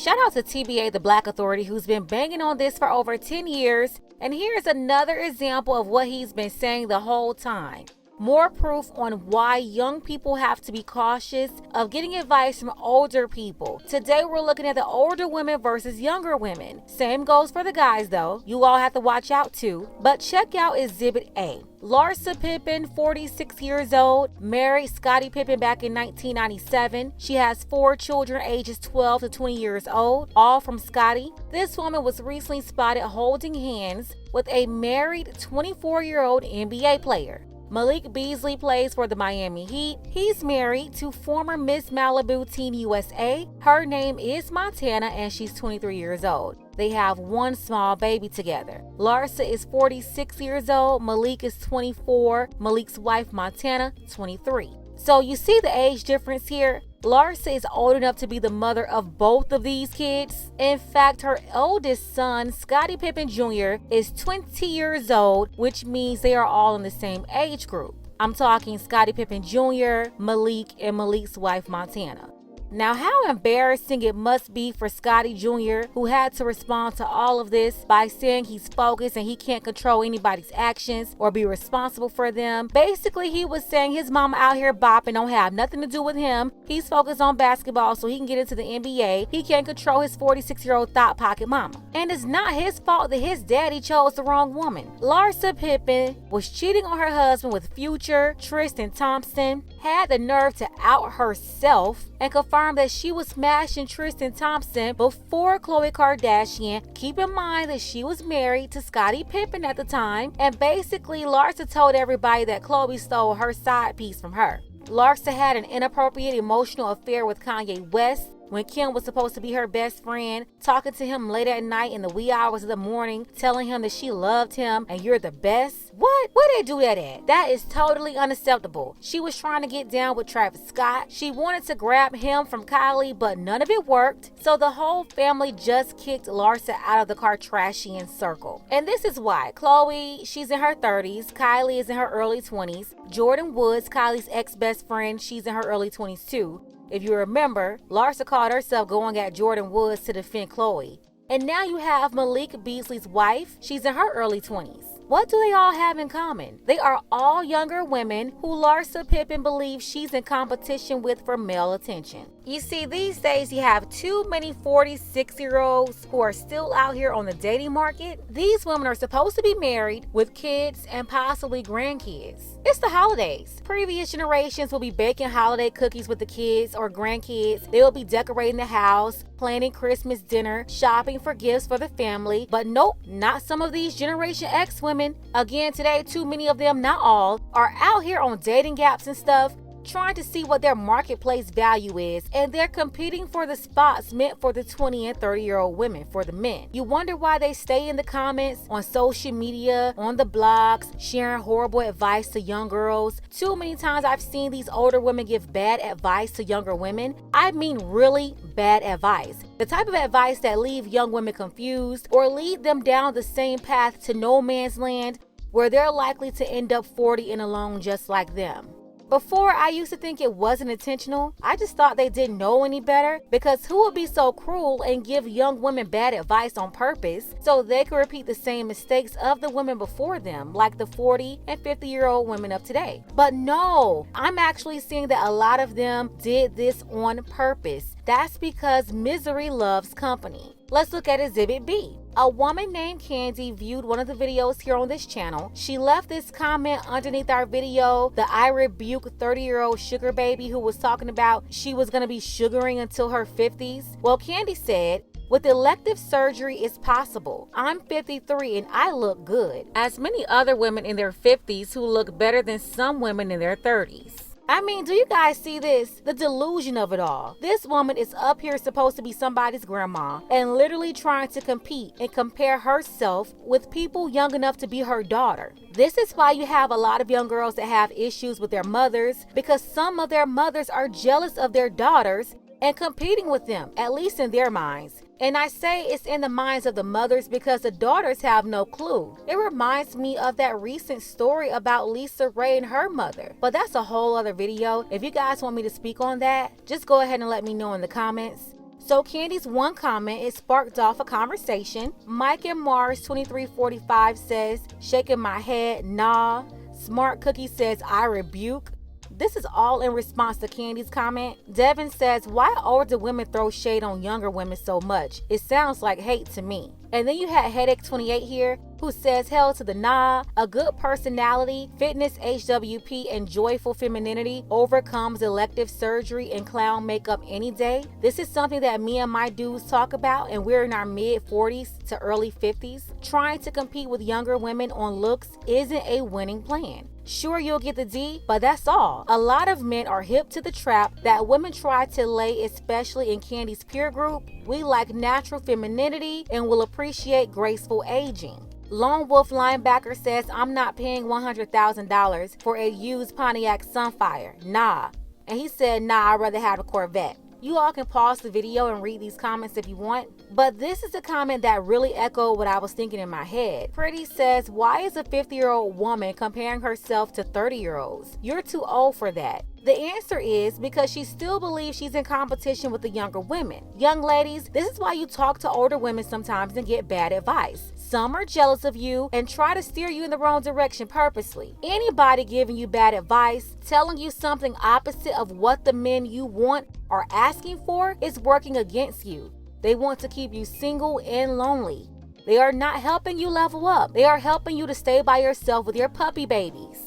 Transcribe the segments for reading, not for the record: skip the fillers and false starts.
Shout out to TBA, the Black Authority, who's been banging on this for over 10 years. And here's another example of what he's been saying the whole time. More proof on why young people have to be cautious of getting advice from older people. Today we're looking at the older women versus younger women. Same goes for the guys though. You all have to watch out too. But check out Exhibit A. Larsa Pippen, 46 years old, married Scottie Pippen back in 1997. She has 4 children ages 12 to 20 years old, all from Scottie. This woman was recently spotted holding hands with a married 24-year-old NBA player. Malik Beasley plays for the Miami Heat. He's married to former Miss Malibu Teen USA. Her name is Montana and she's 23 years old. They have one small baby together. Larsa is 46 years old. Malik is 24. Malik's wife, Montana, 23. So you see the age difference here? Larsa is old enough to be the mother of both of these kids. In fact, her oldest son, Scottie Pippen Jr., is 20 years old, which means they are all in the same age group. I'm talking Scottie Pippen Jr., Malik, and Malik's wife, Montana. Now, how embarrassing it must be for Scottie Jr., who had to respond to all of this by saying he's focused and he can't control anybody's actions or be responsible for them. Basically, he was saying his mama out here bopping don't have nothing to do with him. He's focused on basketball so he can get into the NBA. He can't control his 46-year-old thought pocket mama. And it's not his fault that his daddy chose the wrong woman. Larsa Pippen was cheating on her husband with future Tristan Thompson, had the nerve to out herself and confirm that she was smashing Tristan Thompson before Khloe Kardashian. Keep in mind that she was married to Scottie Pippen at the time, and basically Larsa told everybody that Khloe stole her side piece from her. Larsa had an inappropriate emotional affair with Kanye West when Kim was supposed to be her best friend, talking to him late at night in the wee hours of the morning, telling him that she loved him and you're the best. What? Where they do that at? That is totally unacceptable. She was trying to get down with Travis Scott. She wanted to grab him from Kylie, but none of it worked. So the whole family just kicked Larsa out of the Kardashian circle. And this is why. Khloe, she's in her 30s. Kylie is in her early 20s. Jordyn Woods, Kylie's ex-best friend, she's in her early 20s too. If you remember, Larsa called herself going at Jordyn Woods to defend Khloe. And now you have Malik Beasley's wife. She's in her early 20s. What do they all have in common? They are all younger women who Larsa Pippen believes she's in competition with for male attention. You see, these days you have too many 46-year-olds who are still out here on the dating market. These women are supposed to be married with kids and possibly grandkids. It's the holidays. Previous generations will be baking holiday cookies with the kids or grandkids. They will be decorating the house, planning Christmas dinner, shopping for gifts for the family. But nope, not some of these Generation X women. Again, today, too many of them, not all, are out here on dating apps and stuff, trying to see what their marketplace value is, and they're competing for the spots meant for the 20 and 30-year-old women, for the men. You wonder why they stay in the comments, on social media, on the blogs, sharing horrible advice to young girls. Too many times I've seen these older women give bad advice to younger women. I mean really bad advice. The type of advice that leave young women confused or lead them down the same path to no man's land where they're likely to end up 40 and alone just like them. Before, I used to think it wasn't intentional. I just thought they didn't know any better, because who would be so cruel and give young women bad advice on purpose so they could repeat the same mistakes of the women before them, like the 40 and 50-year-old women of today? But no, I'm actually seeing that a lot of them did this on purpose. That's because misery loves company. Let's look at Exhibit B. A woman named Candy viewed one of the videos here on this channel. She left this comment underneath our video, the I rebuke 30-year-old sugar baby who was talking about she was going to be sugaring until her 50s. Well, Candy said, with elective surgery, it's possible. I'm 53 and I look good, as many other women in their 50s who look better than some women in their 30s. I mean, do you guys see this? The delusion of it all. This woman is up here supposed to be somebody's grandma and literally trying to compete and compare herself with people young enough to be her daughter. This is why you have a lot of young girls that have issues with their mothers, because some of their mothers are jealous of their daughters and competing with them, at least in their minds. And I say it's in the minds of the mothers because the daughters have no clue. It reminds me of that recent story about Lisa Ray and her mother. But that's a whole other video. If you guys want me to speak on that, just go ahead and let me know in the comments. So Candy's one comment, it sparked off a conversation. Mike and Mars 2345 says, shaking my head, nah. Smart Cookie says, I rebuke. This is all in response to Candy's comment. Devin says, why older women throw shade on younger women so much? It sounds like hate to me. And then you had Headache 28 here, who says, hell to the nah. A good personality, fitness, HWP, and joyful femininity overcomes elective surgery and clown makeup any day. This is something that me and my dudes talk about, and we're in our mid 40s to early 50s. Trying to compete with younger women on looks isn't a winning plan. Sure, you'll get the D, but that's all. A lot of men are hip to the trap that women try to lay, especially in Candy's peer group. We like natural femininity and will appreciate graceful aging. Lone Wolf Linebacker says, I'm not paying $100,000 for a used Pontiac Sunfire. Nah. And he said, nah, I'd rather have a Corvette. You all can pause the video and read these comments if you want, but this is a comment that really echoed what I was thinking in my head. Pretty says, why is a 50-year-old woman comparing herself to 30-year-olds? You're too old for that. The answer is because she still believes she's in competition with the younger women. Young ladies, this is why you talk to older women sometimes and get bad advice. Some are jealous of you and try to steer you in the wrong direction purposely. Anybody giving you bad advice, telling you something opposite of what the men you want are asking for, is working against you. They want to keep you single and lonely. They are not helping you level up. They are helping you to stay by yourself with your puppy babies.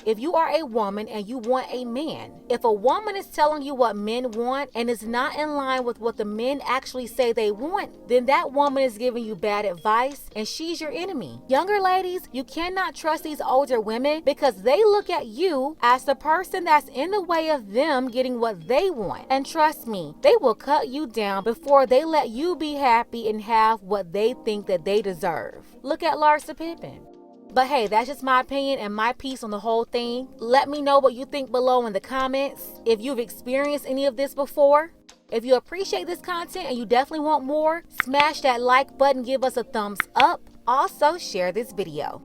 If you are a woman and you want a man, if a woman is telling you what men want and is not in line with what the men actually say they want, then that woman is giving you bad advice and she's your enemy. Younger ladies, you cannot trust these older women because they look at you as the person that's in the way of them getting what they want. And trust me, they will cut you down before they let you be happy and have what they think that they deserve. Look at Larsa Pippen. But hey, that's just my opinion and my piece on the whole thing. Let me know what you think below in the comments. If you've experienced any of this before. If you appreciate this content and you definitely want more, smash that like button, give us a thumbs up. Also, share this video.